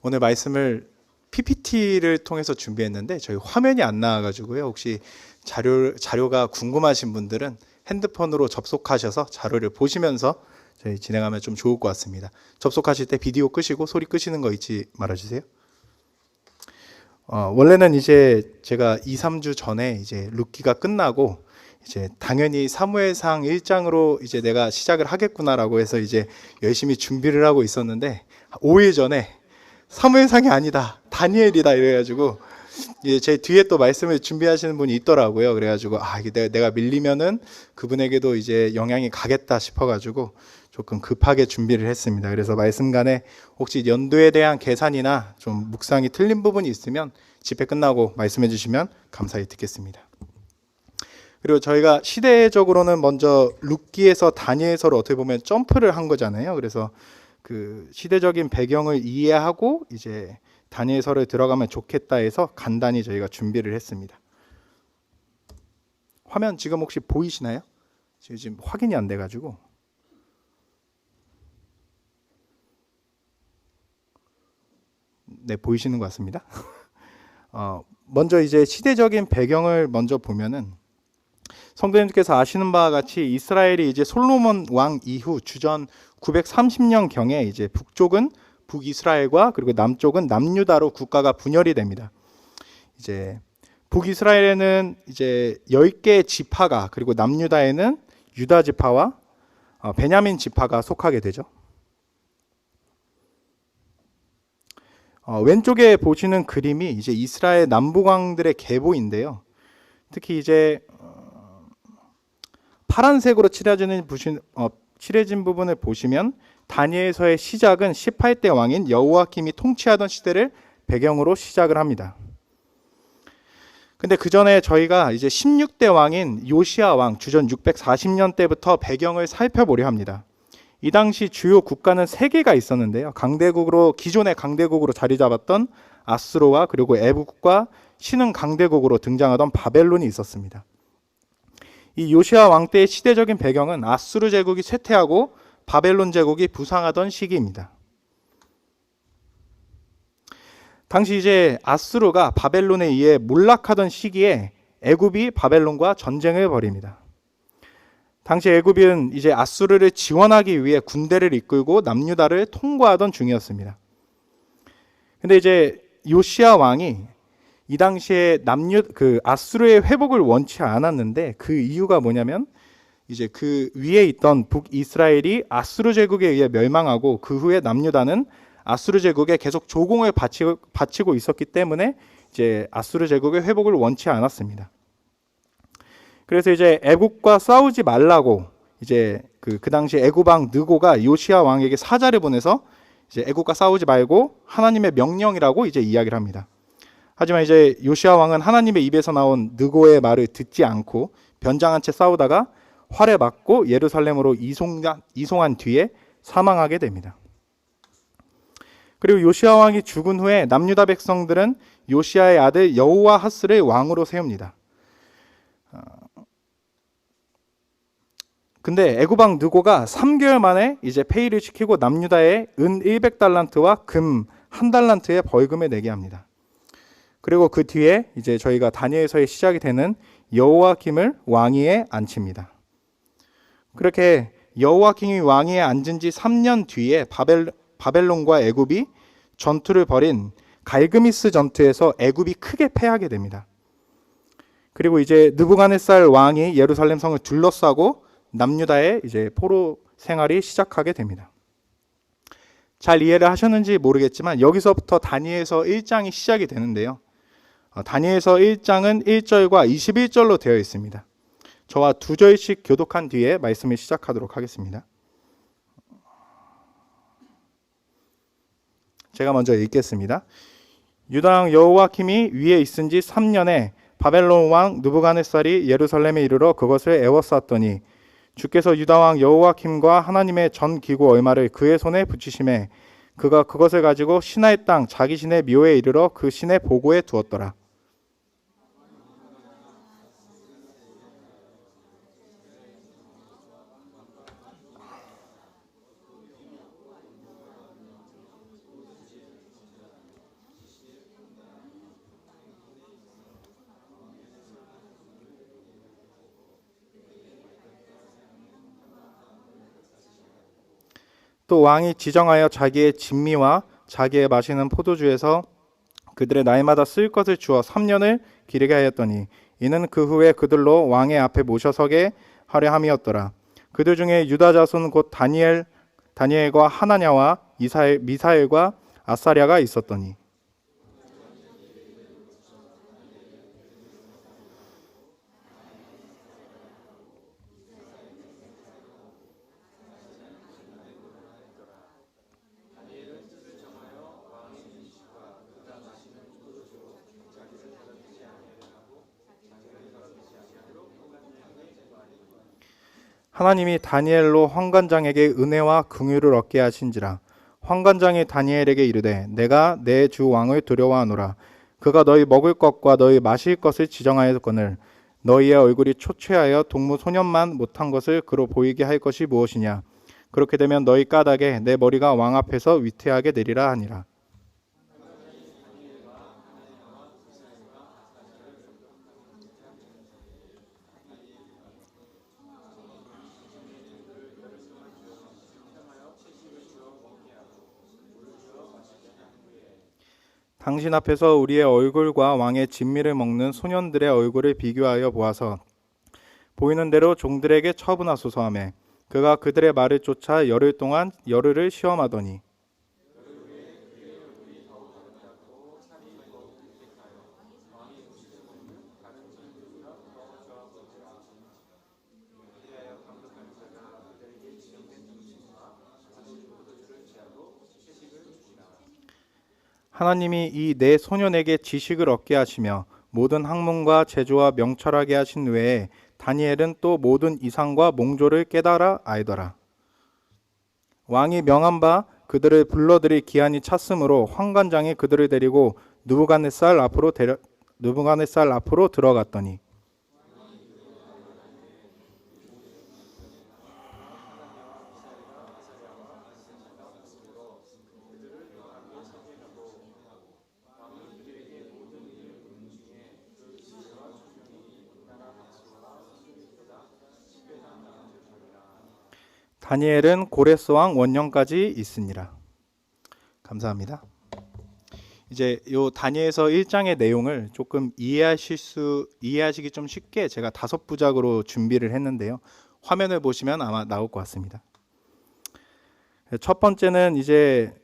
오늘 말씀을 PPT를 통해서 준비했는데 저희 화면이 안 나와가지고요. 혹시 자료가 궁금하신 분들은 핸드폰으로 접속하셔서 자료를 보시면서 저희 진행하면 좀 좋을 것 같습니다. 접속하실 때 비디오 끄시고 소리 끄시는 거 잊지 말아주세요. 원래는 이제 제가 2, 3주 전에 이제 룻기가 끝나고 이제 당연히 사무엘상 1장으로 이제 내가 시작을 하겠구나라고 해서 이제 열심히 준비를 하고 있었는데 5일 전에 사무엘상이 아니다, 다니엘이다 이래가지고 이제 제 뒤에 또 말씀을 준비하시는 분이 있더라고요. 그래가지고 이게 내가 밀리면은 그분에게도 이제 영향이 가겠다 싶어가지고 조금 급하게 준비를 했습니다. 그래서 말씀간에 혹시 연도에 대한 계산이나 좀 묵상이 틀린 부분이 있으면 집회 끝나고 말씀해 주시면 감사히 듣겠습니다. 그리고 저희가 시대적으로는 먼저 룻기에서 다니엘서를 어떻게 보면 점프를 한 거잖아요. 그래서 그 시대적인 배경을 이해하고 이제 다니엘서를 들어가면 좋겠다 해서 간단히 저희가 준비를 했습니다. 화면 지금 혹시 보이시나요? 지금 확인이 안 돼가지고. 네, 보이시는 것 같습니다. 먼저 이제 시대적인 배경을 먼저 보면은 성도님께서 아시는 바와 같이 이스라엘이 이제 솔로몬 왕 이후 주전 930년 경에 이제 북쪽은 북이스라엘과 그리고 남쪽은 남유다로 국가가 분열이 됩니다. 이제 북이스라엘에는 이제 10개 지파가 그리고 남유다에는 유다 지파와 베냐민 지파가 속하게 되죠. 왼쪽에 보시는 그림이 이제 이스라엘 남북왕들의 계보인데요. 특히 이제 파란색으로 칠해진 부분을 보시면 다니엘서의 시작은 18대 왕인 여호야김이 통치하던 시대를 배경으로 시작을 합니다. 근데 그 전에 저희가 이제 16대 왕인 요시야 왕 주전 640년 때부터 배경을 살펴보려 합니다. 이 당시 주요 국가는 3개가 있었는데요. 기존의 강대국으로 자리 잡았던 아수르와 그리고 애국과 신흥 강대국으로 등장하던 바벨론이 있었습니다. 이 요시야 왕 때의 시대적인 배경은 아수르 제국이 쇠퇴하고 바벨론 제국이 부상하던 시기입니다. 당시 이제 아수르가 바벨론에 의해 몰락하던 시기에 애굽이 바벨론과 전쟁을 벌입니다. 당시 애굽은 이제 아수르를 지원하기 위해 군대를 이끌고 남유다를 통과하던 중이었습니다. 근데 이제 요시야 왕이 이 당시에 아수르의 회복을 원치 않았는데 그 이유가 뭐냐면 이제 그 위에 있던 북이스라엘이 아수르 제국에 의해 멸망하고 그 후에 남유다는 아수르 제국에 계속 조공을 바치고 있었기 때문에 이제 아수르 제국의 회복을 원치 않았습니다. 그래서 이제 애국과 싸우지 말라고 이제 그 당시 애굽 왕 느고가 요시야 왕에게 사자를 보내서 이제 애국과 싸우지 말고 하나님의 명령이라고 이제 이야기를 합니다. 하지만 이제 요시야 왕은 하나님의 입에서 나온 느고의 말을 듣지 않고 변장한 채 싸우다가 활에 맞고 예루살렘으로 이송한 뒤에 사망하게 됩니다. 그리고 요시야 왕이 죽은 후에 남유다 백성들은 요시야의 아들 여호와하스를 왕으로 세웁니다. 근데 애굽 왕 느고가 3개월 만에 이제 폐위를 시키고 남유다에 은 100달란트와 금 1달란트의 벌금을 내게 합니다. 그리고 그 뒤에 이제 저희가 다니엘서의 시작이 되는 여호야김을 왕위에 앉힙니다. 그렇게 여호야김이 왕위에 앉은 지 3년 뒤에 바벨론과 애굽이 전투를 벌인 갈그미스 전투에서 애굽이 크게 패하게 됩니다. 그리고 이제 느부갓네살 왕이 예루살렘 성을 둘러싸고 남유다의 이제 포로 생활이 시작하게 됩니다. 잘 이해를 하셨는지 모르겠지만 여기서부터 다니엘서 1장이 시작이 되는데요. 다니엘서 1장은 1절과 21절로 되어 있습니다. 저와 2절씩 교독한 뒤에 말씀을 시작하도록 하겠습니다. 제가 먼저 읽겠습니다. 유다 왕 여호야김이 위에 있은 지 3년에 바벨론 왕 느부갓네살이 예루살렘에 이르러 그것을 에워쌌더니 주께서 유다 왕 여호야김과 하나님의 전 기구 얼마를 그의 손에 붙이심에 그가 그것을 가지고 신하의 땅 자기 신의 묘에 이르러 그 신의 보고에 두었더라. 또 왕이 지정하여 자기의 진미와 자기의 마시는 포도주에서 그들의 날마다 쓸 것을 주어 3년을 기르게 하였더니 이는 그 후에 그들로 왕의 앞에 모셔서게 하려 함이었더라. 그들 중에 유다 자손 곧 다니엘과 하나냐와 미사엘과 아사랴가 있었더니 하나님이 다니엘로 환관장에게 은혜와 긍휼을 얻게 하신지라. 환관장이 다니엘에게 이르되 내가 내 주 왕을 두려워하노라. 그가 너희 먹을 것과 너희 마실 것을 지정하였거늘 너희의 얼굴이 초췌하여 동무 소년만 못한 것을 그로 보이게 할 것이 무엇이냐. 그렇게 되면 너희 까닭에 내 머리가 왕 앞에서 위태하게 되리라 하니라. 당신 앞에서 우리의 얼굴과 왕의 진미를 먹는 소년들의 얼굴을 비교하여 보아서 보이는 대로 종들에게 처분하소서 하매 그가 그들의 말을 쫓아 열흘 동안 열흘을 시험하더니 하나님이 이 네 소년에게 지식을 얻게 하시며 모든 학문과 제조와 명철하게 하신 외에 다니엘은 또 모든 이상과 몽조를 깨달아 알더라. 왕이 명한 바 그들을 불러들일 기한이 찼으므로 환관장이 그들을 데리고 느부갓네살 앞으로 들어갔더니 다니엘은 고레스 왕 원년까지 있으니라. 감사합니다. 이제 요 다니엘서 1장의 내용을 조금 이해하시기 좀 쉽게 제가 5부작으로 준비를 했는데요. 화면을 보시면 아마 나올 것 같습니다. 첫 번째는 이제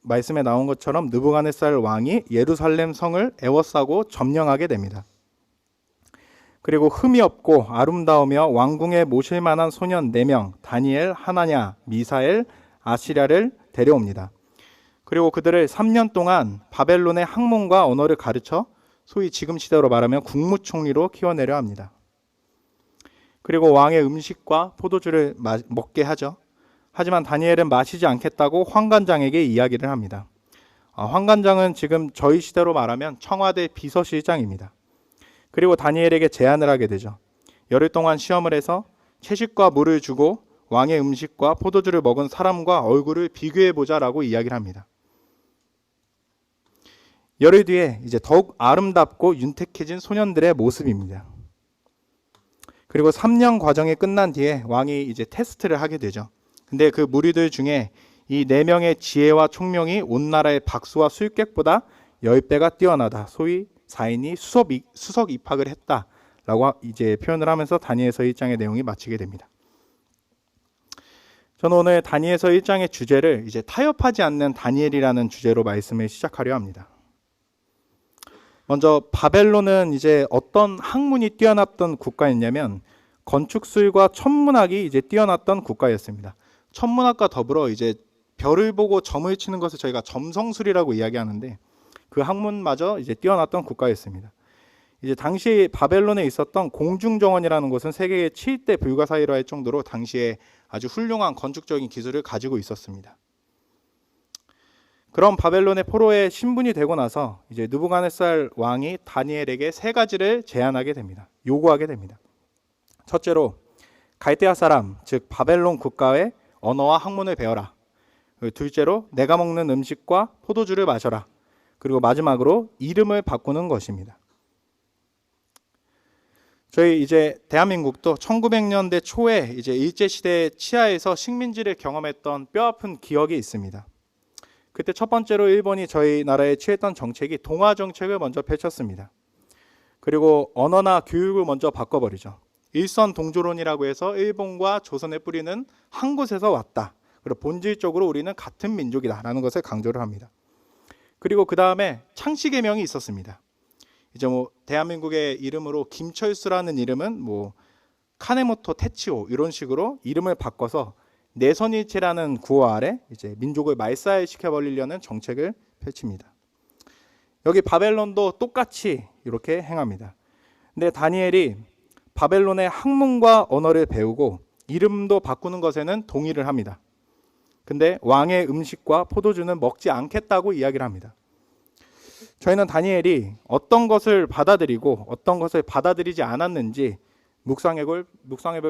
말씀에 나온 것처럼 느부갓네살 왕이 예루살렘 성을 에워싸고 점령하게 됩니다. 그리고 흠이 없고 아름다우며 왕궁에 모실 만한 소년 4명 다니엘, 하나냐, 미사엘, 아시랴를 데려옵니다. 그리고 그들을 3년 동안 바벨론의 학문과 언어를 가르쳐 소위 지금 시대로 말하면 국무총리로 키워내려 합니다. 그리고 왕의 음식과 포도주를 먹게 하죠. 하지만 다니엘은 마시지 않겠다고 환관장에게 이야기를 합니다. 환관장은 지금 저희 시대로 말하면 청와대 비서실장입니다. 그리고 다니엘에게 제안을 하게 되죠. 열흘 동안 시험을 해서 채식과 물을 주고 왕의 음식과 포도주를 먹은 사람과 얼굴을 비교해보자라고 이야기를 합니다. 열흘 뒤에 이제 더욱 아름답고 윤택해진 소년들의 모습입니다. 그리고 3년 과정이 끝난 뒤에 왕이 이제 테스트를 하게 되죠. 근데 그 무리들 중에 이 4명의 지혜와 총명이 온 나라의 박수와 술객보다 10배가 뛰어나다. 소위 4인이 수석 입학을 했다라고 이제 표현을 하면서 다니엘서 1장의 내용이 마치게 됩니다. 저는 오늘 다니엘서 1장의 주제를 이제 타협하지 않는 다니엘이라는 주제로 말씀을 시작하려 합니다. 먼저 바벨론은 이제 어떤 학문이 뛰어났던 국가였냐면 건축술과 천문학이 이제 뛰어났던 국가였습니다. 천문학과 더불어 이제 별을 보고 점을 치는 것을 저희가 점성술이라고 이야기하는데 그 학문마저 이제 뛰어났던 국가였습니다. 이제 당시 바벨론에 있었던 공중정원이라는 곳은 세계의 7대 불가사의로 할 정도로 당시에 아주 훌륭한 건축적인 기술을 가지고 있었습니다. 그런 바벨론의 포로에 신분이 되고 나서 이제 느부갓네살 왕이 다니엘에게 3가지를 제안하게 됩니다. 요구하게 됩니다. 첫째로 갈대아 사람, 즉 바벨론 국가의 언어와 학문을 배워라. 둘째로 내가 먹는 음식과 포도주를 마셔라. 그리고 마지막으로 이름을 바꾸는 것입니다. 저희 이제 대한민국도 1900년대 초에 이제 일제시대 치하에서 식민지를 경험했던 뼈아픈 기억이 있습니다. 그때 첫 번째로 일본이 저희 나라에 취했던 정책이 동화 정책을 먼저 펼쳤습니다. 그리고 언어나 교육을 먼저 바꿔버리죠. 일선 동조론이라고 해서 일본과 조선의 뿌리는 한 곳에서 왔다. 그리고 본질적으로 우리는 같은 민족이다라는 것을 강조를 합니다. 그리고 그 다음에 창씨개명이 있었습니다. 이제 뭐 대한민국의 이름으로 김철수라는 이름은 뭐 카네모토 테치오 이런 식으로 이름을 바꿔서 내선일체라는 구호 아래 이제 민족을 말살시켜 버리려는 정책을 펼칩니다. 여기 바벨론도 똑같이 이렇게 행합니다. 근데 다니엘이 바벨론의 학문과 언어를 배우고 이름도 바꾸는 것에는 동의를 합니다. 근데 왕의 음식과 포도주는 먹지 않겠다고 이야기를 합니다. 저희는 다니엘이 어떤 것을 받아들이고 어떤 것을 받아들이지 않았는지 묵상해볼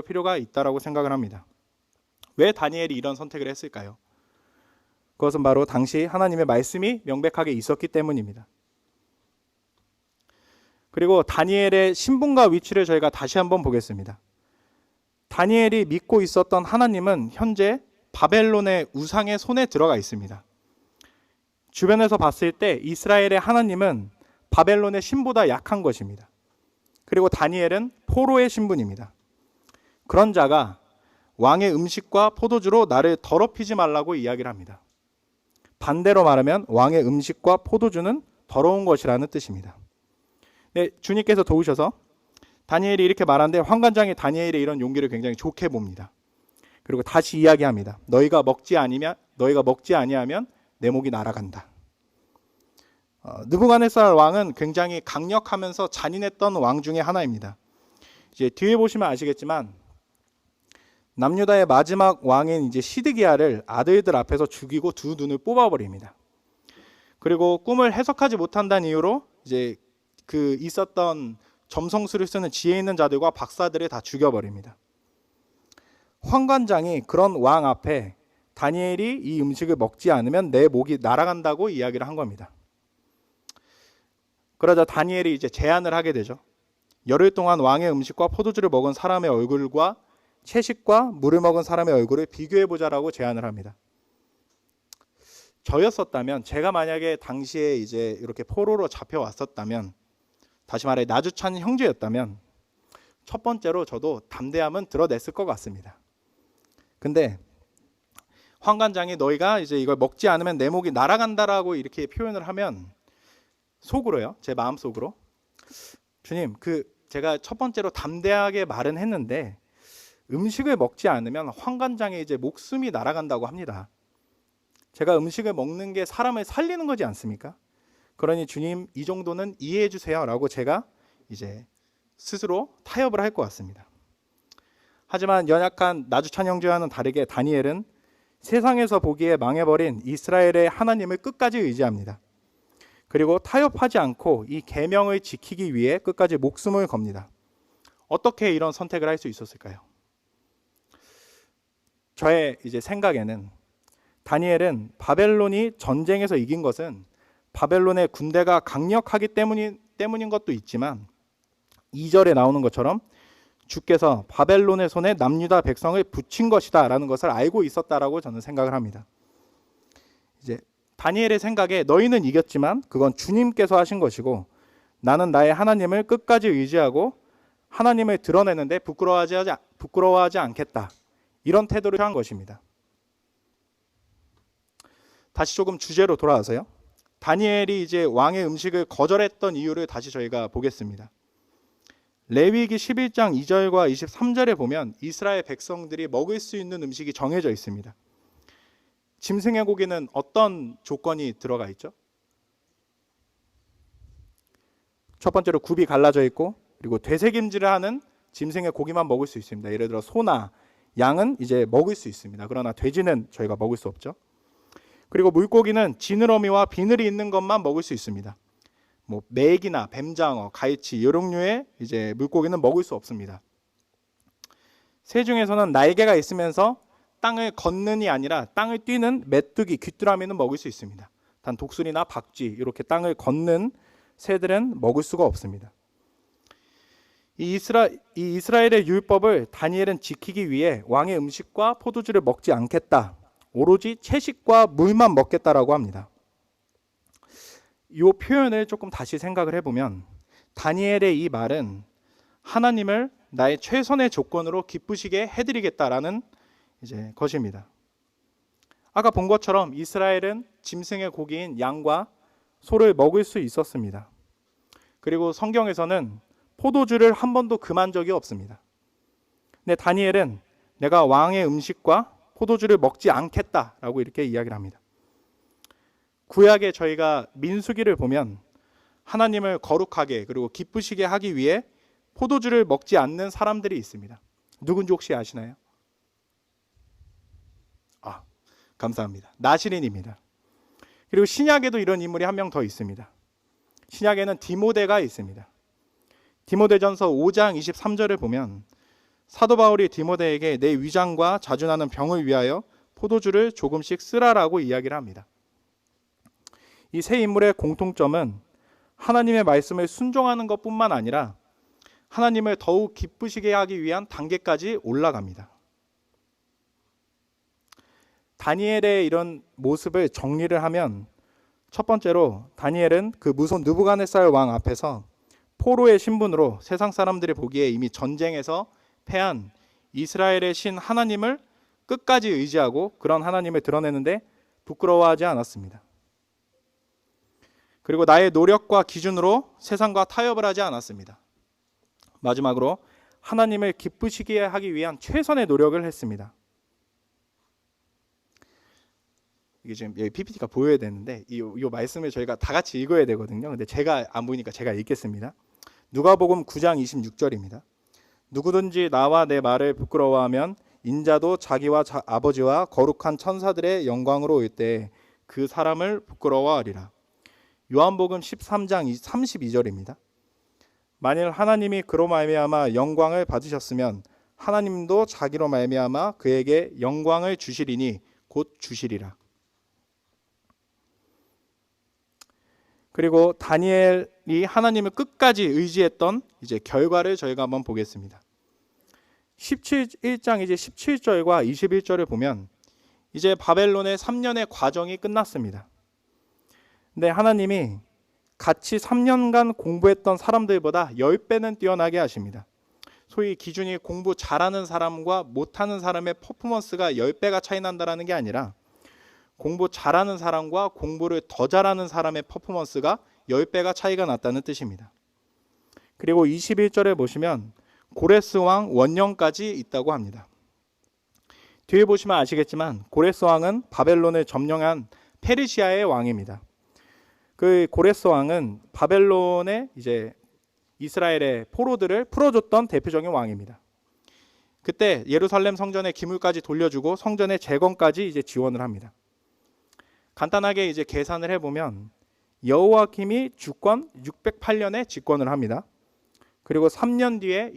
필요가 있다고 생각을 합니다. 왜 다니엘이 이런 선택을 했을까요? 그것은 바로 당시 하나님의 말씀이 명백하게 있었기 때문입니다. 그리고 다니엘의 신분과 위치를 저희가 다시 한번 보겠습니다. 다니엘이 믿고 있었던 하나님은 현재 바벨론의 우상의 손에 들어가 있습니다. 주변에서 봤을 때 이스라엘의 하나님은 바벨론의 신보다 약한 것입니다. 그리고 다니엘은 포로의 신분입니다. 그런 자가 왕의 음식과 포도주로 나를 더럽히지 말라고 이야기를 합니다. 반대로 말하면 왕의 음식과 포도주는 더러운 것이라는 뜻입니다. 네, 주님께서 도우셔서 다니엘이 이렇게 말하는데 환관장이 다니엘의 이런 용기를 굉장히 좋게 봅니다. 그리고 다시 이야기합니다. 너희가 먹지 아니하면 내 목이 날아간다. 느부갓네살 왕은 굉장히 강력하면서 잔인했던 왕 중에 하나입니다. 이제 뒤에 보시면 아시겠지만 남유다의 마지막 왕인 이제 시드기야를 아들들 앞에서 죽이고 두 눈을 뽑아버립니다. 그리고 꿈을 해석하지 못한다는 이유로 이제 그 있었던 점성술을 쓰는 지혜 있는 자들과 박사들을 다 죽여버립니다. 환관장이 그런 왕 앞에 다니엘이 이 음식을 먹지 않으면 내 목이 날아간다고 이야기를 한 겁니다. 그러자 다니엘이 이제 제안을 하게 되죠. 열흘 동안 왕의 음식과 포도주를 먹은 사람의 얼굴과 채식과 물을 먹은 사람의 얼굴을 비교해보자라고 제안을 합니다. 저였었다면, 제가 만약에 당시에 이제 이렇게 포로로 잡혀왔었다면, 다시 말해 나주찬 형제였다면 첫 번째로 저도 담대함은 드러냈을 것 같습니다. 근데 환관장이 너희가 이제 이걸 먹지 않으면 내 목이 날아간다라고 이렇게 표현을 하면 속으로요, 제 마음속으로 주님, 제가 첫 번째로 담대하게 말은 했는데 음식을 먹지 않으면 환관장의 이제 목숨이 날아간다고 합니다. 제가 음식을 먹는 게 사람을 살리는 거지 않습니까? 그러니 주님, 이 정도는 이해해 주세요라고 제가 이제 스스로 타협을 할 것 같습니다. 하지만 연약한 나주찬 형제와는 다르게 다니엘은 세상에서 보기에 망해버린 이스라엘의 하나님을 끝까지 의지합니다. 그리고 타협하지 않고 이 계명을 지키기 위해 끝까지 목숨을 겁니다. 어떻게 이런 선택을 할 수 있었을까요? 저의 이제 생각에는 다니엘은 바벨론이 전쟁에서 이긴 것은 바벨론의 군대가 강력하기 때문인 것도 있지만 2절에 나오는 것처럼 주께서 바벨론의 손에 남유다 백성을 붙인 것이다 라는 것을 알고 있었다라고 저는 생각을 합니다. 이제 다니엘의 생각에 너희는 이겼지만 그건 주님께서 하신 것이고 나는 나의 하나님을 끝까지 의지하고 하나님을 드러내는데 부끄러워하지 않겠다, 이런 태도를 취한 것입니다. 다시 조금 주제로 돌아와서요, 다니엘이 이제 왕의 음식을 거절했던 이유를 다시 저희가 보겠습니다. 레위기 11장 2절과 23절에 보면 이스라엘 백성들이 먹을 수 있는 음식이 정해져 있습니다. 짐승의 고기는 어떤 조건이 들어가 있죠? 첫 번째로 굽이 갈라져 있고, 그리고 되새김질을 하는 짐승의 고기만 먹을 수 있습니다. 예를 들어 소나 양은 이제 먹을 수 있습니다. 그러나 돼지는 저희가 먹을 수 없죠. 그리고 물고기는 지느러미와 비늘이 있는 것만 먹을 수 있습니다. 뭐 메기나 뱀장어, 갈치 이런 류의 이제 물고기는 먹을 수 없습니다. 새 중에서는 날개가 있으면서 땅을 걷는이 아니라 땅을 뛰는 메뚜기, 귀뚜라미는 먹을 수 있습니다. 단 독수리나 박쥐 이렇게 땅을 걷는 새들은 먹을 수가 없습니다. 이 이스라엘의 율법을 다니엘은 지키기 위해 왕의 음식과 포도주를 먹지 않겠다. 오로지 채식과 물만 먹겠다라고 합니다. 이 표현을 조금 다시 생각을 해보면 다니엘의 이 말은 하나님을 나의 최선의 조건으로 기쁘시게 해드리겠다라는 이제 것입니다. 아까 본 것처럼 이스라엘은 짐승의 고기인 양과 소를 먹을 수 있었습니다. 그리고 성경에서는 포도주를 한 번도 금한 적이 없습니다. 근데 다니엘은 내가 왕의 음식과 포도주를 먹지 않겠다라고 이렇게 이야기를 합니다. 구약에 저희가 민수기를 보면 하나님을 거룩하게 그리고 기쁘시게 하기 위해 포도주를 먹지 않는 사람들이 있습니다. 누군지 혹시 아시나요? 감사합니다. 나시린입니다. 그리고 신약에도 이런 인물이 한 명 더 있습니다. 신약에는 디모데가 있습니다. 디모데전서 5장 23절을 보면 사도 바울이 디모데에게 내 위장과 자주 나는 병을 위하여 포도주를 조금씩 쓰라라고 이야기를 합니다. 이 세 인물의 공통점은 하나님의 말씀을 순종하는 것뿐만 아니라 하나님을 더욱 기쁘시게 하기 위한 단계까지 올라갑니다. 다니엘의 이런 모습을 정리를 하면 첫 번째로 다니엘은 그 무서운 느부갓네살 왕 앞에서 포로의 신분으로 세상 사람들이 보기에 이미 전쟁에서 패한 이스라엘의 신 하나님을 끝까지 의지하고 그런 하나님을 드러내는데 부끄러워하지 않았습니다. 그리고 나의 노력과 기준으로 세상과 타협을 하지 않았습니다. 마지막으로 하나님을 기쁘시게 하기 위한 최선의 노력을 했습니다. 이게 지금 여기 PPT가 보여야 되는데 이 말씀을 저희가 다 같이 읽어야 되거든요. 근데 제가 안 보이니까 제가 읽겠습니다. 누가복음 9장 26절입니다. 누구든지 나와 내 말을 부끄러워하면 인자도 자기와 아버지와 거룩한 천사들의 영광으로 올 때 그 사람을 부끄러워하리라. 요한복음 13장 32절입니다. 만일 하나님이 그로 말미암아 영광을 받으셨으면 하나님도 자기로 말미암아 그에게 영광을 주시리니 곧 주시리라. 그리고 다니엘이 하나님을 끝까지 의지했던 이제 결과를 저희가 한번 보겠습니다. 1장 이제 17절과 21절을 보면 이제 바벨론의 3년의 과정이 끝났습니다. 근데 하나님이 같이 3년간 공부했던 사람들보다 10배는 뛰어나게 하십니다. 소위 기준이 공부 잘하는 사람과 못하는 사람의 퍼포먼스가 10배가 차이 난다는 게 아니라 공부 잘하는 사람과 공부를 더 잘하는 사람의 퍼포먼스가 10배가 차이가 났다는 뜻입니다. 그리고 21절에 보시면 고레스 왕 원년까지 있다고 합니다. 뒤에 보시면 아시겠지만 고레스 왕은 바벨론을 점령한 페르시아의 왕입니다. 그 고레스 왕은 바벨론의 이제 이스라엘의 포로들을 풀어줬던 대표적인 왕입니다. 그때 예루살렘 성전의 기물까지 돌려주고 성전의 재건까지 이제 지원을 합니다. 간단하게 이제 계산을 해보면 여호야김이 주권 608년에 집권을 합니다. 그리고 3년 뒤에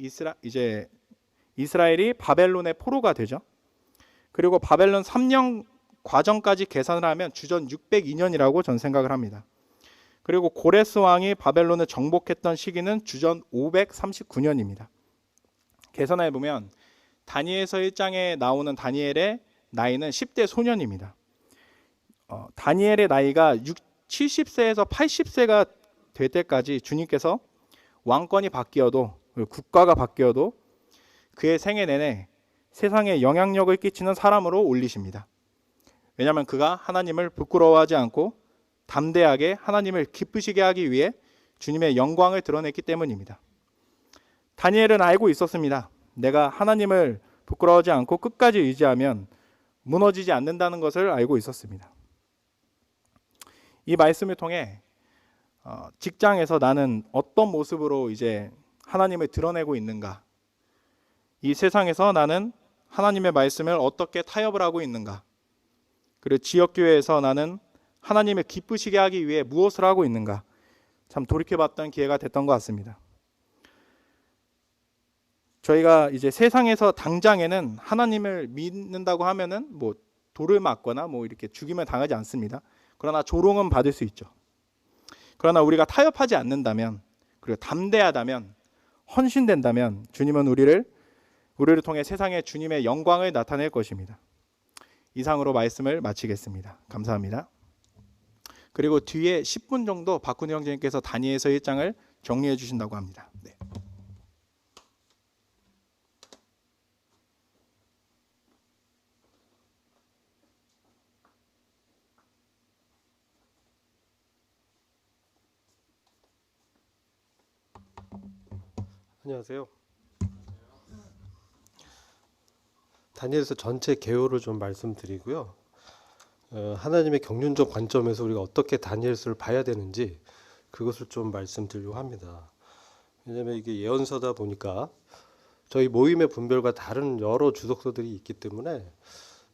이스라엘이 바벨론의 포로가 되죠. 그리고 바벨론 3년 과정까지 계산을 하면 주전 602년이라고 전 생각을 합니다. 그리고 고레스 왕이 바벨론을 정복했던 시기는 주전 539년입니다. 계산해 보면 다니엘서 1장에 나오는 다니엘의 나이는 10대 소년입니다. 다니엘의 나이가 70세에서 80세가 될 때까지 주님께서 왕권이 바뀌어도 국가가 바뀌어도 그의 생애 내내 세상에 영향력을 끼치는 사람으로 올리십니다. 왜냐하면 그가 하나님을 부끄러워하지 않고 담대하게 하나님을 기쁘시게 하기 위해 주님의 영광을 드러냈기 때문입니다. 다니엘은 알고 있었습니다. 내가 하나님을 부끄러워하지 않고 끝까지 의지하면 무너지지 않는다는 것을 알고 있었습니다. 이 말씀을 통해 직장에서 나는 어떤 모습으로 이제 하나님을 드러내고 있는가, 이 세상에서 나는 하나님의 말씀을 어떻게 타협을 하고 있는가, 그리고 지역교회에서 나는 하나님을 기쁘시게 하기 위해 무엇을 하고 있는가, 참 돌이켜봤던 기회가 됐던 것 같습니다. 저희가 이제 세상에서 당장에는 하나님을 믿는다고 하면은 뭐 돌을 맞거나 뭐 이렇게 죽임을 당하지 않습니다. 그러나 조롱은 받을 수 있죠. 그러나 우리가 타협하지 않는다면, 그리고 담대하다면, 헌신된다면 주님은 우리를 통해 세상에 주님의 영광을 나타낼 것입니다. 이상으로 말씀을 마치겠습니다. 감사합니다. 그리고 뒤에 10분 정도 박훈희 형제님께서 다니엘서 1장을 정리해 주신다고 합니다. 네. 안녕하세요. 다니엘서 전체 개요를 좀 말씀드리고요. 하나님의 경륜적 관점에서 우리가 어떻게 다니엘서를 봐야 되는지 그것을 좀 말씀드리려고 합니다. 왜냐하면 이게 예언서다 보니까 저희 모임의 분별과 다른 여러 주석서들이 있기 때문에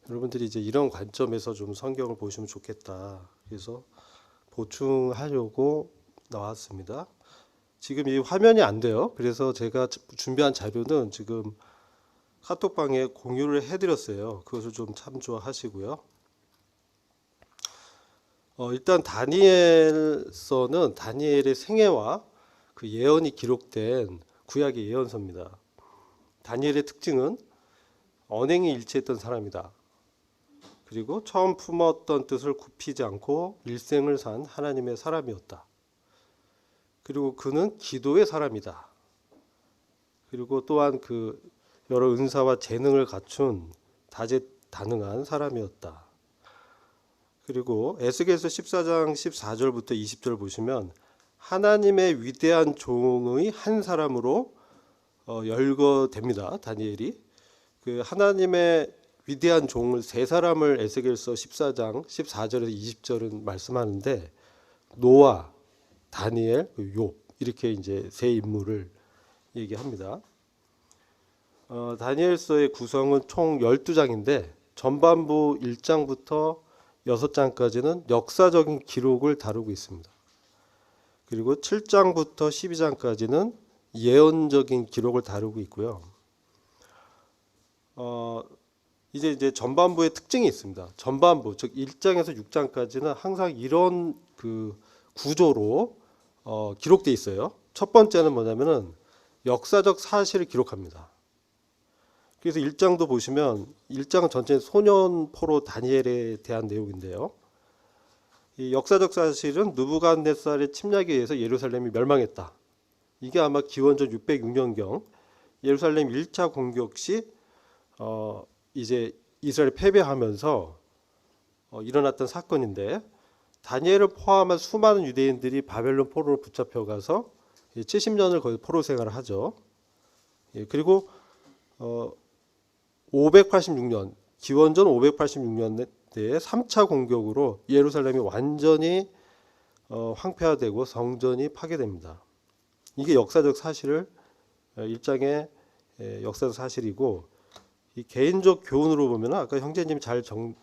여러분들이 이제 이런 관점에서 좀 성경을 보시면 좋겠다. 그래서 보충하려고 나왔습니다. 지금 이 화면이 안 돼요. 그래서 제가 준비한 자료는 지금 카톡방에 공유를 해드렸어요. 그것을 좀 참조하시고요. 일단 다니엘서는 다니엘의 생애와 그 예언이 기록된 구약의 예언서입니다. 다니엘의 특징은 언행이 일치했던 사람이다. 그리고 처음 품었던 뜻을 굽히지 않고 일생을 산 하나님의 사람이었다. 그리고 그는 기도의 사람이다. 그리고 또한 그 여러 은사와 재능을 갖춘 다재다능한 사람이었다. 그리고 에스겔서 14장 14절부터 20절 보시면 하나님의 위대한 종의 한 사람으로 열거됩니다. 다니엘이 그 하나님의 위대한 종을 세 사람을 에스겔서 14장 14절에서 20절은 말씀하는데 노아, 다니엘, 욥 이렇게 이제 세 인물을 얘기합니다. 다니엘서의 구성은 총 12장인데 전반부 1장부터 6장까지는 역사적인 기록을 다루고 있습니다. 그리고 7장부터 12장까지는 예언적인 기록을 다루고 있고요. 이제 전반부의 특징이 있습니다. 전반부 즉 1장에서 6장까지는 항상 이런 그 구조로 기록돼 있어요. 첫 번째는 뭐냐면은 역사적 사실을 기록합니다. 그래서 1장도 보시면 1장은 전체 소년 포로 다니엘에 대한 내용인데요. 이 역사적 사실은 느부갓네살의 침략에 의해서 예루살렘이 멸망했다. 이게 아마 기원전 606년경 예루살렘 1차 공격 시 이제 이스라엘이 패배하면서 일어났던 사건인데 다니엘을 포함한 수많은 유대인들이 바벨론 포로로 붙잡혀가서 70년을 거의 포로 생활을 하죠. 그리고 586년 기원전 586년대에 3차 공격으로 예루살렘이 완전히 황폐화되고 성전이 파괴됩니다. 이게 역사적 사실을 일장의 역사적 사실이고 이 개인적 교훈으로 보면 아까 형제님이 잘 정리를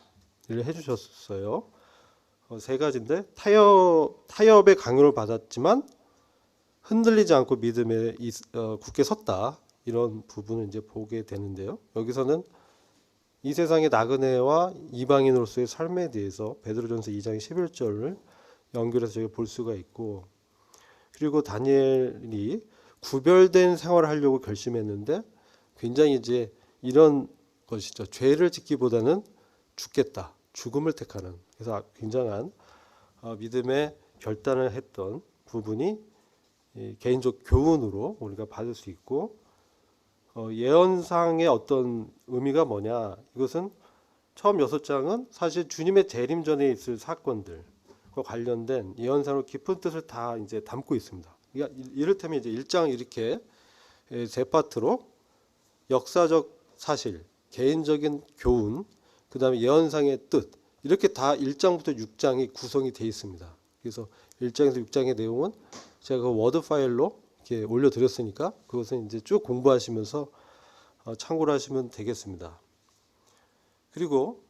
해주셨어요. 세 가지인데 타협의 강요를 받았지만 흔들리지 않고 믿음에 굳게 섰다. 이런 부분을 이제 보게 되는데요. 여기서는 이 세상의 나그네와 이방인으로서의 삶에 대해서 베드로전서 2장 11절을 연결해서 저희가 볼 수가 있고 그리고 다니엘이 구별된 생활을 하려고 결심했는데 굉장히 이제 이런 것이죠. 죄를 짓기보다는 죽겠다. 죽음을 택하는 그래서 굉장한 믿음의 결단을 했던 부분이 개인적 교훈으로 우리가 받을 수 있고 예언상의 어떤 의미가 뭐냐 이것은 처음 6장은 사실 주님의 재림 전에 있을 사건들과 관련된 예언상으로 깊은 뜻을 다 이제 담고 있습니다. 그러니까 이를테면 이제 1장 이렇게 세 파트로 역사적 사실, 개인적인 교훈, 그 다음에 예언상의 뜻 이렇게 다 1장부터 6장이 구성이 되어 있습니다. 그래서 1장에서 6장의 내용은 제가 그 워드 파일로 이렇게 올려드렸으니까 그것은 이제 쭉 공부하시면서 참고를 하시면 되겠습니다. 그리고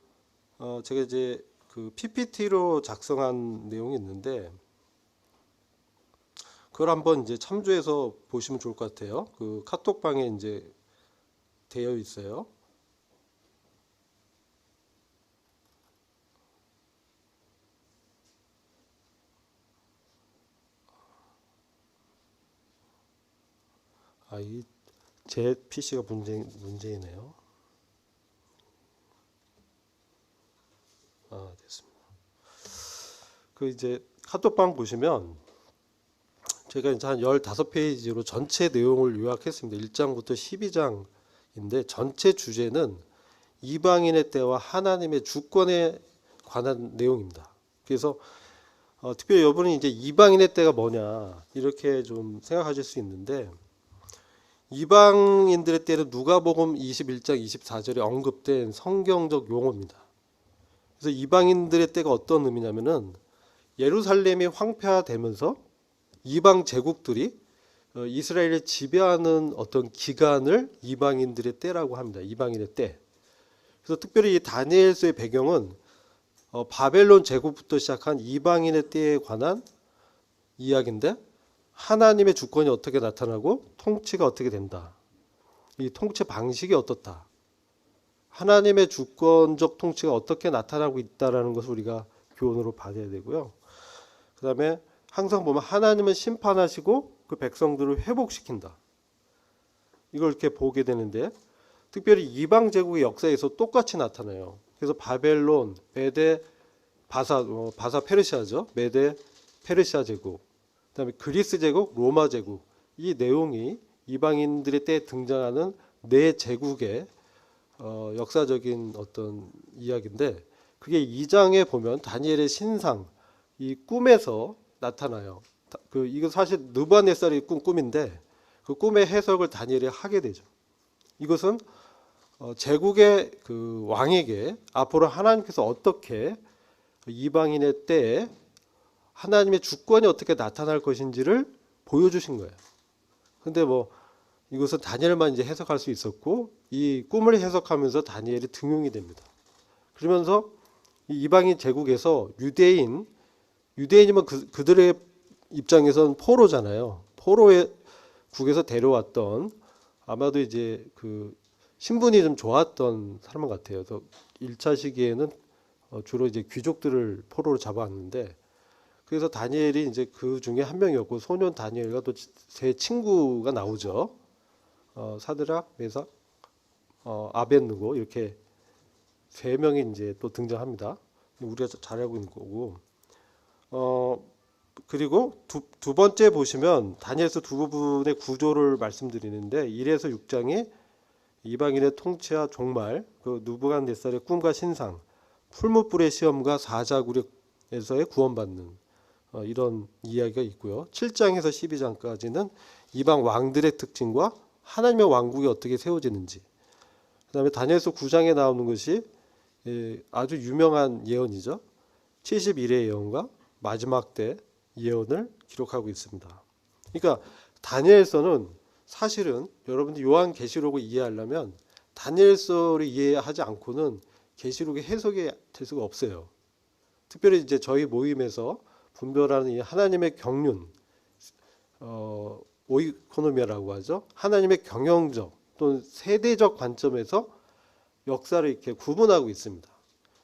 제가 이제 그 PPT로 작성한 내용이 있는데 그걸 한번 이제 참조해서 보시면 좋을 것 같아요. 그 카톡방에 이제 되어 있어요. 제 PC가 문제이네요. 됐습니다. 그 이제 카톡방 보시면 제가 이제 한 15페이지로 전체 내용을 요약했습니다. 1장부터 12장인데 전체 주제는 이방인의 때와 하나님의 주권에 관한 내용입니다. 그래서 특별히 여러분이 이제 이방인의 때가 뭐냐 이렇게 좀 생각하실 수 있는데, 이방인들의 때는 누가복음 21장 24절에 언급된 성경적 용어입니다. 그래서 이방인들의 때가 어떤 의미냐면은 예루살렘이 황폐화되면서 이방 제국들이 이스라엘을 지배하는 어떤 기간을 이방인들의 때라고 합니다. 이방인의 때. 그래서 특별히 이 다니엘서의 배경은 바벨론 제국부터 시작한 이방인의 때에 관한 이야기인데, 하나님의 주권이 어떻게 나타나고 통치가 어떻게 된다. 이 통치 방식이 어떻다. 하나님의 주권적 통치가 어떻게 나타나고 있다라는 것을 우리가 교훈으로 받아야 되고요. 그 다음에 항상 보면 하나님은 심판하시고 그 백성들을 회복시킨다. 이걸 이렇게 보게 되는데, 특별히 이방 제국의 역사에서 똑같이 나타나요. 그래서 바벨론, 메데, 바사 페르시아죠. 메데, 페르시아 제국, 그다음에 그리스 제국, 로마 제국. 이 내용이 이방인들의 때에 등장하는 네 제국의 역사적인 어떤 이야기인데, 그게 2장에 보면 다니엘의 신상, 이 꿈에서 나타나요. 이거 사실 느부갓네살이 꾼 꿈인데 그 꿈의 해석을 다니엘이 하게 되죠. 이것은 제국의 그 왕에게 앞으로 하나님께서 어떻게 이방인의 때에 하나님의 주권이 어떻게 나타날 것인지를 보여주신 거예요. 근데 뭐 이것은 다니엘만 이제 해석할 수 있었고, 이 꿈을 해석하면서 다니엘이 등용이 됩니다. 그러면서 이 이방인 제국에서 유대인이면 그들의 입장에서는 포로잖아요. 포로의 국에서 데려왔던, 아마도 이제 그 신분이 좀 좋았던 사람 같아요. 그래서 1차 시기에는 주로 이제 귀족들을 포로로 잡아왔는데, 그래서 다니엘이 이제 그 중에 한 명이었고, 소년 다니엘과 또 세 친구가 나오죠. 사드락, 메삭, 아벳느고, 이렇게 세 명이 이제 또 등장합니다. 우리가 잘 알고 있는 거고. 그리고 두 번째 보시면 다니엘서 두 부분의 구조를 말씀드리는데, 1에서 6장이 이방인의 통치와 종말, 그 느부갓네살의 꿈과 신상, 풀무불의 시험과 사자굴에서의 구원받는 이런 이야기가 있고요. 7장에서 12장까지는 이방 왕들의 특징과 하나님의 왕국이 어떻게 세워지는지, 그다음에 다니엘서 9장에 나오는 것이 아주 유명한 예언이죠. 70일의 예언과 마지막 때 예언을 기록하고 있습니다. 그러니까 다니엘서는 사실은 여러분들 요한계시록을 이해하려면 다니엘서를 이해하지 않고는 계시록의 해석이 될 수가 없어요. 특별히 이제 저희 모임에서 분별하는 이 하나님의 경륜, 오이코노미아라고 하죠. 하나님의 경영적 또는 세대적 관점에서 역사를 이렇게 구분하고 있습니다.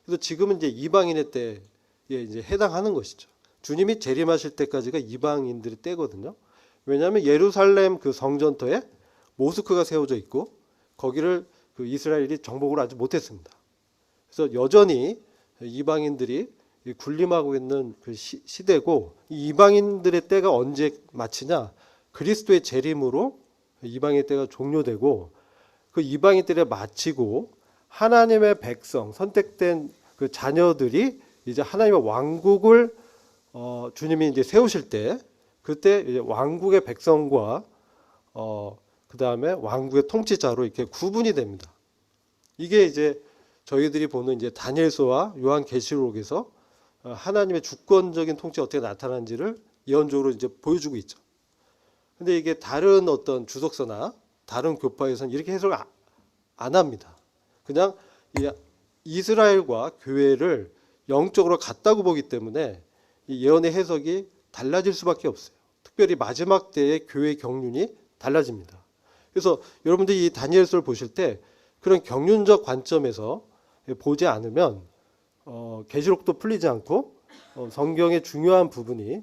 그래서 지금은 이제 이방인의 때에 이제 해당하는 것이죠. 주님이 재림하실 때까지가 이방인들의 때거든요. 왜냐하면 예루살렘 그 성전터에 모스크가 세워져 있고 거기를 그 이스라엘이 정복을 아직 못했습니다. 그래서 여전히 이방인들이 군림하고 있는 그 시대고, 이 이방인들의 때가 언제 마치냐? 그리스도의 재림으로 이방인 때가 종료되고, 그 이방인 때를 마치고 하나님의 백성, 선택된 그 자녀들이 이제 하나님의 왕국을 주님이 이제 세우실 때, 그때 이제 왕국의 백성과 그 다음에 왕국의 통치자로 이렇게 구분이 됩니다. 이게 이제 저희들이 보는 이제 다니엘서와 요한계시록에서 하나님의 주권적인 통치가 어떻게 나타나는지를 예언적으로 이제 보여주고 있죠. 근데 이게 다른 어떤 주석서나 다른 교파에서는 이렇게 해석을 안 합니다. 그냥 이스라엘과 교회를 영적으로 같다고 보기 때문에 이 예언의 해석이 달라질 수밖에 없어요. 특별히 마지막 때의 교회 경륜이 달라집니다. 그래서 여러분들이 이 다니엘서를 보실 때 그런 경륜적 관점에서 보지 않으면 계시록도 풀리지 않고 성경의 중요한 부분이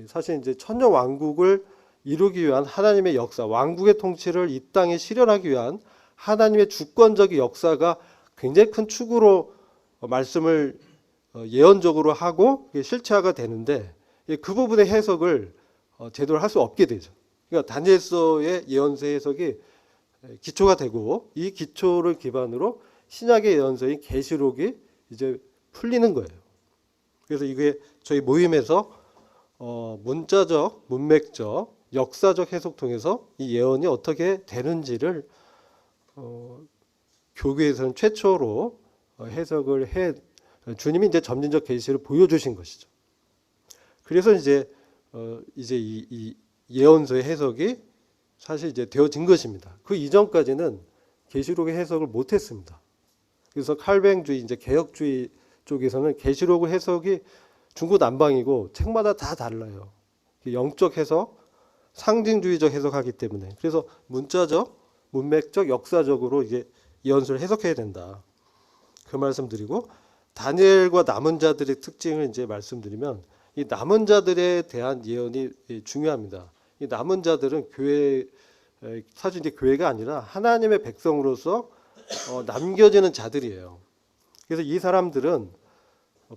사실 이제 천년 왕국을 이루기 위한 하나님의 역사, 왕국의 통치를 이 땅에 실현하기 위한 하나님의 주권적인 역사가 굉장히 큰 축으로 말씀을 예언적으로 하고 실체화가 되는데 그 부분의 해석을 제대로 할 수 없게 되죠. 그러니까 다니엘서의 예언서 해석이 기초가 되고 이 기초를 기반으로 신약의 예언서인 계시록이 이제 풀리는 거예요. 그래서 이게 저희 모임에서 문자적, 문맥적, 역사적 해석 통해서 이 예언이 어떻게 되는지를 교회에서는 최초로 해석을 해 주님이 이제 점진적 계시를 보여주신 것이죠. 그래서 이제 이 예언서의 해석이 사실 이제 되어진 것입니다. 그 이전까지는 계시록의 해석을 못했습니다. 그래서 칼뱅주의, 이제 개혁주의 쪽에서는 계시록의 해석이 중구난방이고 책마다 다 달라요. 영적 해석, 상징주의적 해석하기 때문에 그래서 문자적, 문맥적, 역사적으로 이게 예언서를 해석해야 된다. 그 말씀드리고 다니엘과 남은 자들의 특징을 이제 말씀드리면 이 남은 자들에 대한 예언이 중요합니다. 이 남은 자들은 교회 사실 이제 교회가 아니라 하나님의 백성으로서 남겨지는 자들이에요. 그래서 이 사람들은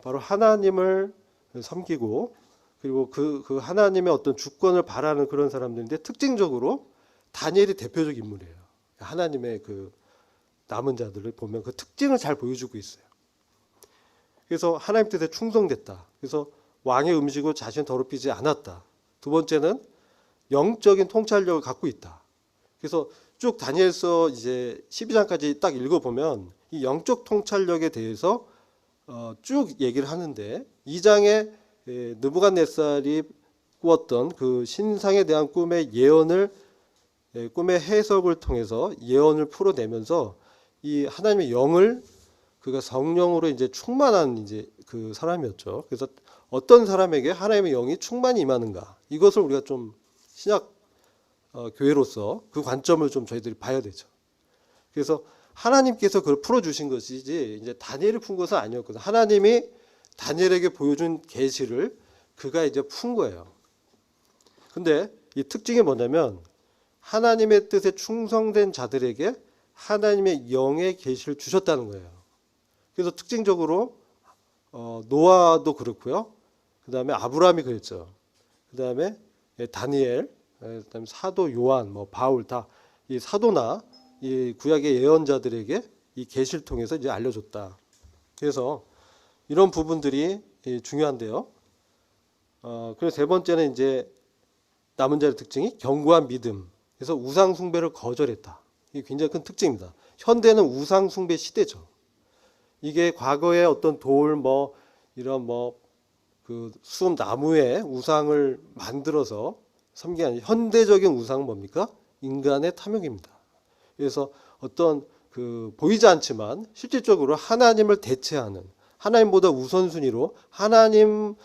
바로 하나님을 섬기고 그리고 그 하나님의 어떤 주권을 바라는 그런 사람들인데 특징적으로 다니엘이 대표적 인물이에요. 하나님의 그 남은 자들을 보면 그 특징을 잘 보여주고 있어요. 그래서 하나님 뜻에 충성됐다. 그래서 왕의 음식으로 자신을 더럽히지 않았다. 두 번째는 영적인 통찰력을 갖고 있다. 그래서 쭉 다니엘서 이제 12장까지 딱 읽어보면 이 영적 통찰력에 대해서 쭉 얘기를 하는데 2장에 느부갓네살이 꾸었던 그 신상에 대한 꿈의 예언을 꿈의 해석을 통해서 예언을 풀어내면서 이 하나님의 영을 그가 성령으로 이제 충만한 이제 그 사람이었죠. 그래서 어떤 사람에게 하나님의 영이 충만히 임하는가 이것을 우리가 좀 신약 교회로서 그 관점을 좀 저희들이 봐야 되죠. 그래서 하나님께서 그걸 풀어주신 것이지 이제 다니엘이 푼 것은 아니었거든요. 하나님이 다니엘에게 보여준 계시를 그가 이제 푼 거예요. 근데 이 특징이 뭐냐면 하나님의 뜻에 충성된 자들에게 하나님의 영의 계시를 주셨다는 거예요. 그래서 특징적으로 노아도 그렇고요. 그 다음에 아브라함이 그랬죠. 그 다음에 다니엘, 그다음에 사도 요한, 뭐 바울 다 이 사도나 이 구약의 예언자들에게 이 계시를 통해서 이제 알려줬다. 그래서 이런 부분들이 중요한데요. 그리고 세 번째는 이제 남은 자의 특징이 견고한 믿음. 그래서 우상 숭배를 거절했다. 이게 굉장히 큰 특징입니다. 현대는 우상 숭배 시대죠. 이게 과거에 어떤 돌 뭐 이런 뭐 그 수음 나무에 우상을 만들어서 섬기는 아니라 현대적인 우상은 뭡니까? 인간의 탐욕입니다. 그래서 어떤 그 보이지 않지만 실질적으로 하나님을 대체하는 하나님보다 우선순위로 하나님을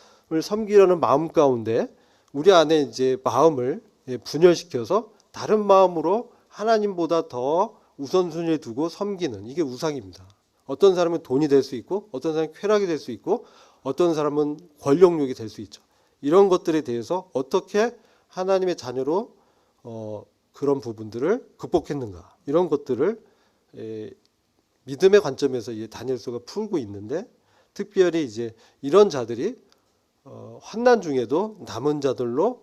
섬기려는 마음 가운데 우리 안에 이제 마음을 분열시켜서 다른 마음으로 하나님보다 더 우선순위를 두고 섬기는 이게 우상입니다. 어떤 사람은 돈이 될 수 있고 어떤 사람은 쾌락이 될 수 있고 어떤 사람은 권력욕이 될 수 있죠. 이런 것들에 대해서 어떻게 하나님의 자녀로 그런 부분들을 극복했는가 이런 것들을 믿음의 관점에서 이 다니엘서가 풀고 있는데 특별히 이제 이런 자들이 환난 중에도 남은 자들로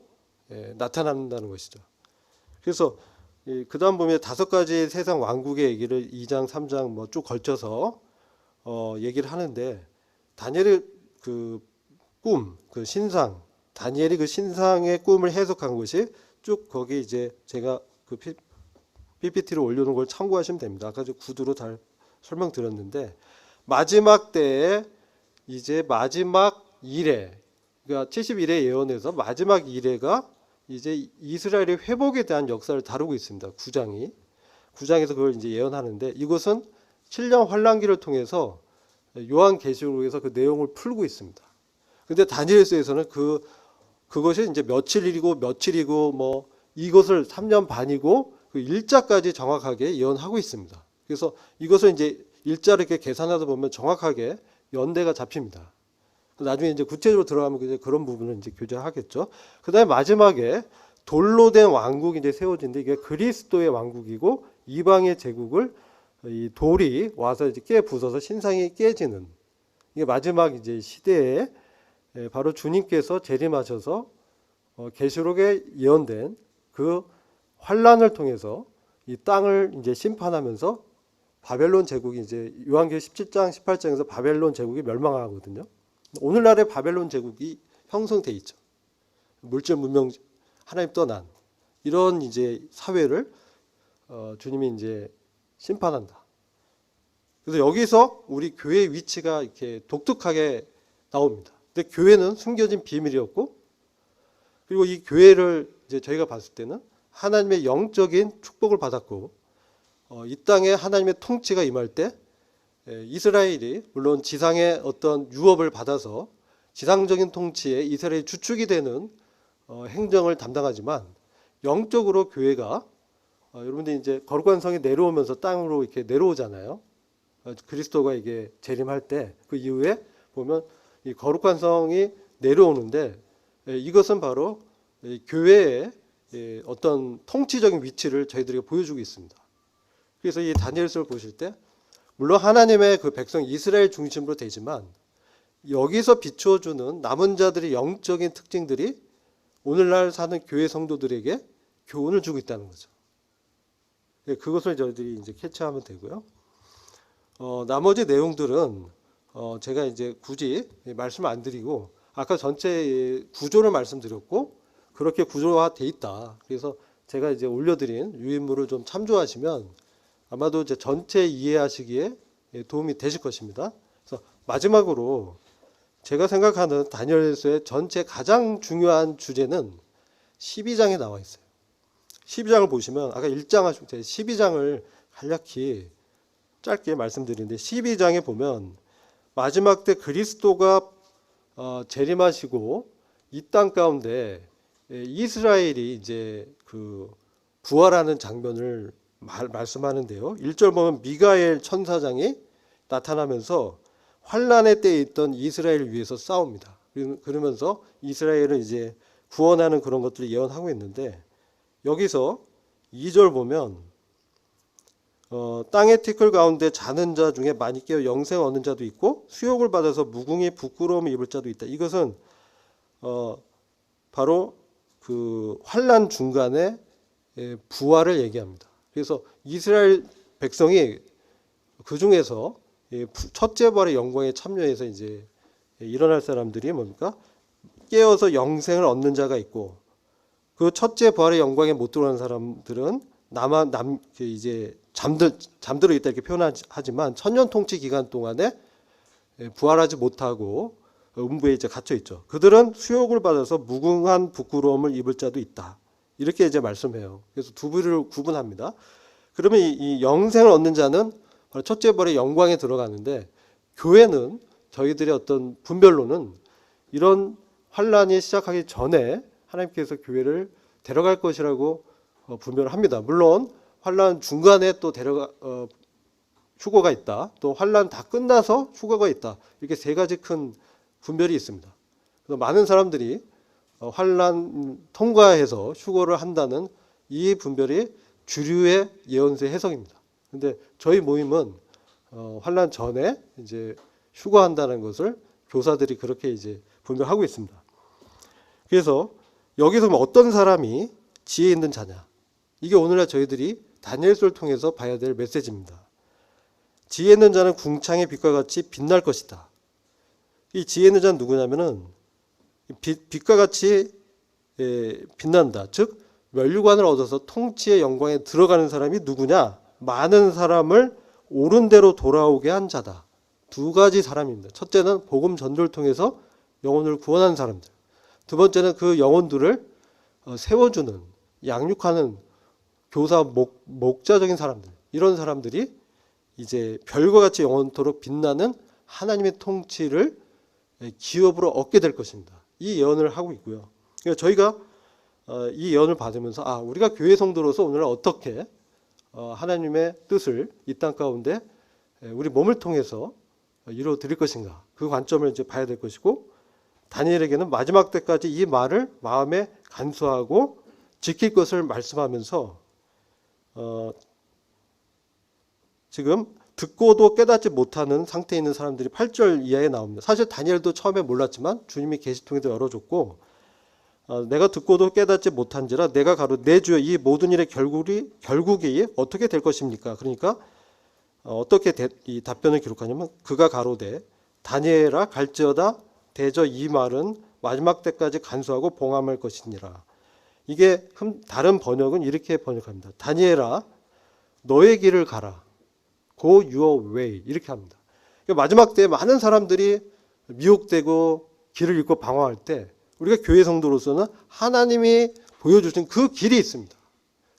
나타난다는 것이죠. 그래서 그 다음 보면 5가지 세상 왕국의 얘기를 2장, 3장 뭐 쭉 걸쳐서 얘기를 하는데 다니엘의 그 꿈, 그 신상, 다니엘이 그 신상의 꿈을 해석한 것이 쭉 거기 이제 제가 그 PPT를 올려놓은 걸 참고하시면 됩니다. 아까 저 구두로 잘 설명드렸는데 마지막 때에 이제 마지막 이래, 그러니까 71회 예언에서 마지막 이래가 이제 이스라엘의 회복에 대한 역사를 다루고 있습니다. 9장에서 그걸 이제 예언하는데 이것은 7년 환란기를 통해서 요한계시록에서 그 내용을 풀고 있습니다. 근데 다니엘서에서는 그것이 이제 며칠이고 뭐 이것을 3년 반이고 그 일자까지 정확하게 예언하고 있습니다. 그래서 이것을 이제 일자를 이렇게 계산하다 보면 정확하게 연대가 잡힙니다. 나중에 이제 구체적으로 들어가면 이제 그런 부분을 이제 교제하겠죠. 그다음에 마지막에 돌로 된 왕국이 이제 세워지는데 이게 그리스도의 왕국이고 이방의 제국을 이 돌이 와서 이제 깨 부숴서 신상이 깨지는 이게 마지막 이제 시대에 바로 주님께서 재림하셔서 계시록에 예언된 그 환란을 통해서 이 땅을 이제 심판하면서 바벨론 제국이 이제 요한계시록 17장 18장에서 바벨론 제국이 멸망하거든요. 오늘날의 바벨론 제국이 형성돼 있죠. 물질 문명 하나님 떠난 이런 이제 사회를 주님이 이제 심판한다. 그래서 여기서 우리 교회의 위치가 이렇게 독특하게 나옵니다. 근데 교회는 숨겨진 비밀이었고, 그리고 이 교회를 이제 저희가 봤을 때는 하나님의 영적인 축복을 받았고, 이 땅에 하나님의 통치가 임할 때 이스라엘이 물론 지상의 어떤 유업을 받아서 지상적인 통치에 이스라엘이 주축이 되는 행정을 담당하지만 영적으로 교회가 여러분들이 이제 거룩한 성이 내려오면서 땅으로 이렇게 내려오잖아요. 그리스도가 이게 재림할 때 그 이후에 보면 이 거룩한 성이 내려오는데 이것은 바로 교회의 어떤 통치적인 위치를 저희들에게 보여주고 있습니다. 그래서 이 다니엘서를 보실 때 물론 하나님의 그 백성 이스라엘 중심으로 되지만 여기서 비추어주는 남은 자들의 영적인 특징들이 오늘날 사는 교회 성도들에게 교훈을 주고 있다는 거죠. 그것을 저희들이 이제 캐치하면 되고요. 나머지 내용들은 제가 이제 굳이 말씀을 안 드리고 아까 전체 구조를 말씀드렸고 그렇게 구조화돼 있다. 그래서 제가 이제 올려드린 유인물을 좀 참조하시면 아마도 이제 전체 이해하시기에 도움이 되실 것입니다. 그래서 마지막으로 제가 생각하는 다니엘서의 전체 가장 중요한 주제는 12장에 나와 있어요. 12장을 보시면 아까 1장 하시면 12장을 간략히 짧게 말씀드리는데 12장에 보면 마지막 때 그리스도가 재림하시고 이 땅 가운데 이스라엘이 이제 그 부활하는 장면을 말씀하는데요. 1절 보면 미가엘 천사장이 나타나면서 환란의 때에 있던 이스라엘을 위해서 싸웁니다. 그러면서 이스라엘을 이제 구원하는 그런 것들을 예언하고 있는데 여기서 2절 보면 땅의 티끌 가운데 자는 자 중에 많이 깨어 영생 얻는 자도 있고 수욕을 받아서 무궁히 부끄러움을 입을 자도 있다. 이것은 바로 그 환란 중간에 부활을 얘기합니다. 그래서 이스라엘 백성이 그 중에서 첫째 부활의 영광에 참여해서 이제 일어날 사람들이 뭡니까? 깨어서 영생을 얻는 자가 있고 그 첫째 부활의 영광에 못 들어가는 사람들은 이제 잠들어 있다 이렇게 표현하지만 천년 통치 기간 동안에 부활하지 못하고 음부에 이제 갇혀 있죠. 그들은 수욕을 받아서 무궁한 부끄러움을 입을 자도 있다. 이렇게 이제 말씀해요. 그래서 두 부류를 구분합니다. 그러면 이 영생을 얻는 자는 첫째 부활의 영광에 들어가는데 교회는 저희들의 어떤 분별로는 이런 환란이 시작하기 전에 하나님께서 교회를 데려갈 것이라고 분별을 합니다. 물론 환란 중간에 또 휴거가 있다. 또 환란 다 끝나서 휴거가 있다. 이렇게 세 가지 큰 분별이 있습니다. 그래서 많은 사람들이 환란 통과해서 휴거를 한다는 이 분별이 주류의 예언서 해석입니다. 근데 저희 모임은 환란 전에 이제 휴거한다는 것을 교사들이 그렇게 이제 분별하고 있습니다. 그래서 여기서 어떤 사람이 지혜 있는 자냐? 이게 오늘날 저희들이 다니엘서를 통해서 봐야 될 메시지입니다. 지혜 있는 자는 궁창의 빛과 같이 빛날 것이다. 이 지혜 있는 자는 누구냐면은 빛과 같이 빛난다. 즉 면류관을 얻어서 통치의 영광에 들어가는 사람이 누구냐? 많은 사람을 옳은 대로 돌아오게 한 자다. 두 가지 사람입니다. 첫째는 복음 전도를 통해서 영혼을 구원하는 사람들. 두 번째는 그 영혼들을 세워주는, 양육하는 교사, 목자적인 사람들. 이런 사람들이 이제 별과 같이 영원토록 빛나는 하나님의 통치를 기업으로 얻게 될 것입니다. 이 예언을 하고 있고요. 그러니까 저희가 이 예언을 받으면서 우리가 교회 성도로서 오늘 어떻게 하나님의 뜻을 이 땅 가운데 우리 몸을 통해서 이루어 드릴 것인가, 그 관점을 이제 봐야 될 것이고, 다니엘에게는 마지막 때까지 이 말을 마음에 간수하고 지킬 것을 말씀하면서 지금 듣고도 깨닫지 못하는 상태에 있는 사람들이 8절 이하에 나옵니다. 사실 다니엘도 처음에 몰랐지만 주님이 계시통에도 열어줬고 내가 듣고도 깨닫지 못한지라 내가 가로 내 주여 이 모든 일의 결국이 어떻게 될 것입니까? 그러니까 어떻게 이 답변을 기록하냐면 그가 가로되 다니엘아 갈지어다 대저 이 말은 마지막 때까지 간수하고 봉함할 것이니라. 이게 다른 번역은 이렇게 번역합니다. 다니엘아 너의 길을 가라. Go your way 이렇게 합니다. 그러니까 마지막 때에 많은 사람들이 미혹되고 길을 잃고 방황할 때 우리가 교회 성도로서는 하나님이 보여주신 그 길이 있습니다.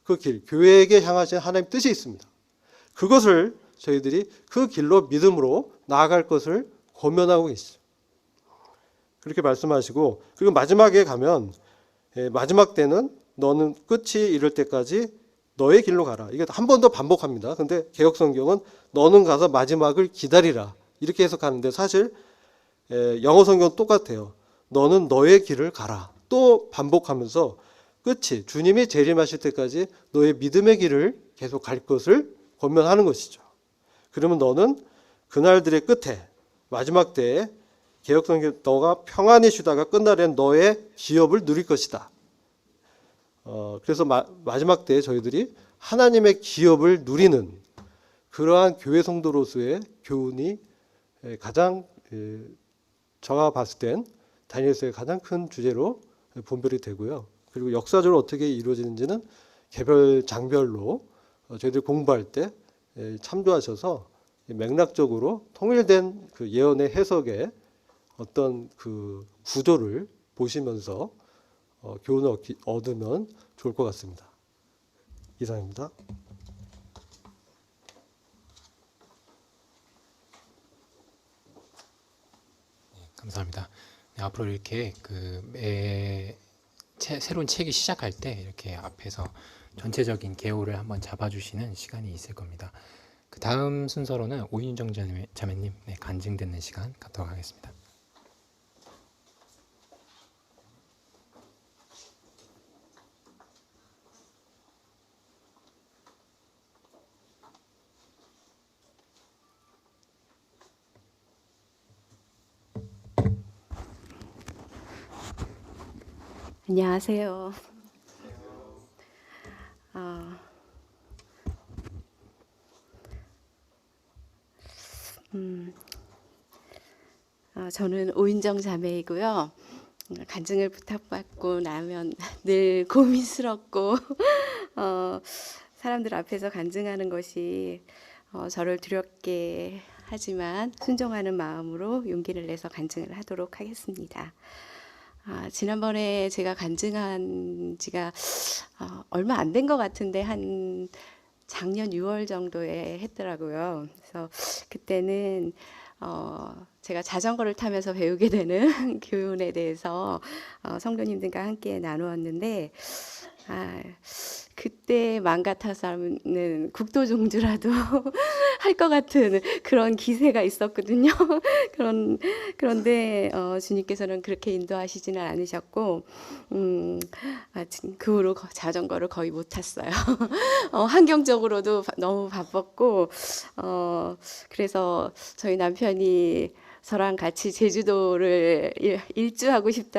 그 길, 교회에게 향하신 하나님 뜻이 있습니다. 그것을 저희들이 그 길로 믿음으로 나아갈 것을 권면하고 계시죠. 그렇게 말씀하시고 그리고 마지막에 가면 마지막 때는 너는 끝이 이를 때까지 너의 길로 가라. 이게 한 번 더 반복합니다. 근데 개역성경은 너는 가서 마지막을 기다리라. 이렇게 해석하는데 사실 영어 성경은 똑같아요. 너는 너의 길을 가라. 또 반복하면서 끝이 주님이 재림하실 때까지 너의 믿음의 길을 계속 갈 것을 권면하는 것이죠. 그러면 너는 그날들의 끝에 마지막 때에 개역성경 너가 평안히 쉬다가 끝날엔 너의 기업을 누릴 것이다. 그래서 마지막 때에 저희들이 하나님의 기업을 누리는 그러한 교회 성도로서의 교훈이 가장 제가 봤을 땐 다니엘서의 가장 큰 주제로 분별이 되고요. 그리고 역사적으로 어떻게 이루어지는지는 개별 장별로 저희들이 공부할 때 참조하셔서 맥락적으로 통일된 그 예언의 해석의 어떤 그 구조를 보시면서 교훈을 얻으면 좋을 것 같습니다. 이상입니다. 감사합니다. 네, 앞으로 이렇게 새로운 책이 시작할 때 이렇게 앞에서 전체적인 개요를 한번 잡아주시는 시간이 있을 겁니다. 그 다음 순서로는 오윤정 자매님 간증 듣는 시간 갖도록 하겠습니다. 안녕하세요. 저는 오인정 자매이고요. 간증을 부탁받고 나면 늘 고민스럽고 사람들 앞에서 간증하는 것이 저를 두렵게 하지만 순종하는 마음으로 용기를 내서 간증을 하도록 하겠습니다. 지난번에 제가 간증한 지가 얼마 안 된 것 같은데 한 작년 6월 정도에 했더라고요. 그래서 그때는 제가 자전거를 타면서 배우게 되는 교훈에 대해서 성도님들과 함께 나누었는데 그때 맘 같아서는 국도종주라도 할 것 같은 그런 기세가 있었거든요. 그런데 주님께서는 그렇게 인도하시지는 않으셨고 그 후로 자전거를 거의 못 탔어요. 환경적으로도 너무 바빴고 그래서 저희 남편이 저랑 같이 제주도를 일주하고 싶다